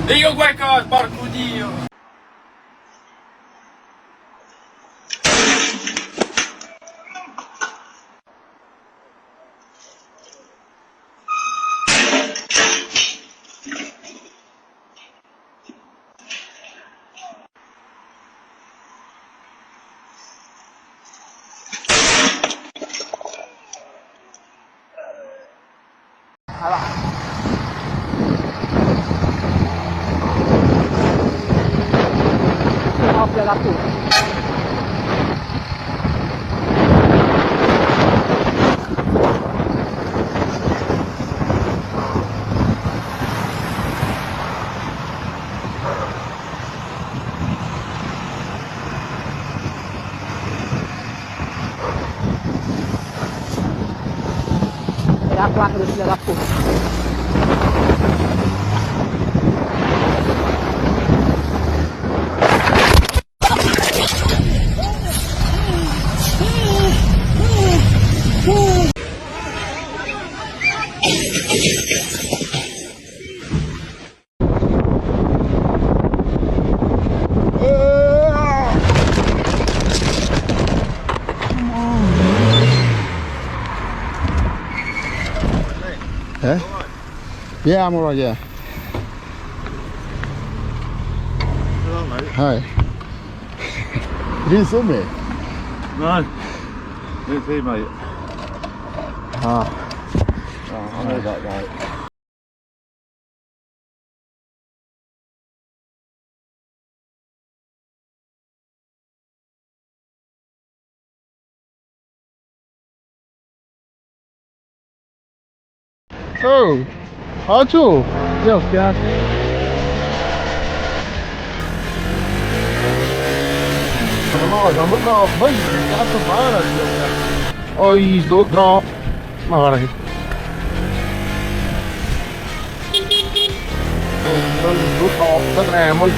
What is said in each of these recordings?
Diga qualcosa, porco Dio! Pegar a placa do filho da puta. Eh? Yeah, I'm alright, yeah. Hello, mate. Hi. You didn't see me? No. Didn't see, mate. I know that, right. Oh, Arthur. Deus, piada. Oj, då bra. Mara. Rút off tất em ơi.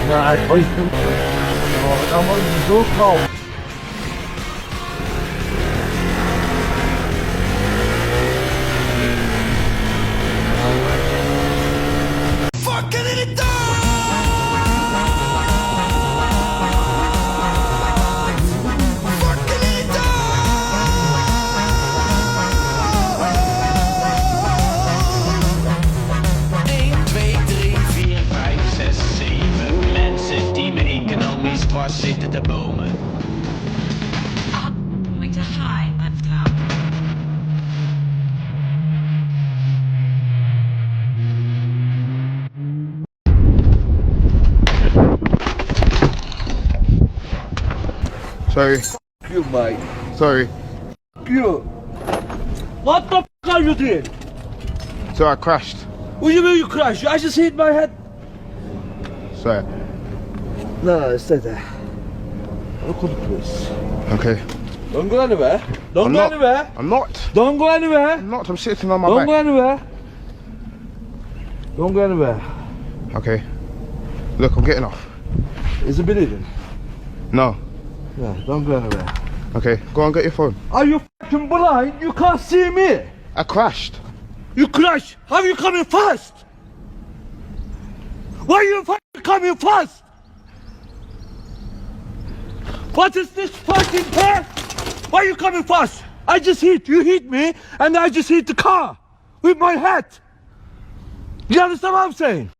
Rồi, ôi. Rồi, đâu có rút không. Zitten de bomen. I'm going to hide. Let's go. Sorry. You, mate. Sorry. You. What the f*** are you doing? So I crashed. What do you mean you crashed? I just hit my head. Sorry. No, stay there. I'll call the police. Okay. Don't go anywhere. Don't I'm go not. anywhere. I'm not. Don't go anywhere. I'm not. I'm sitting on my Don't back. go anywhere. Don't go anywhere. Okay. Look, I'm getting off. Is it bleeding? No. Yeah, don't go anywhere. Okay, go on, get your phone. Are you fucking blind? You can't see me. I crashed. You crashed. How are you coming fast? Why are you fucking coming fast? What is this fucking car? Why are you coming fast? I just hit, you hit me, and I just hit the car with my head. You understand what I'm saying?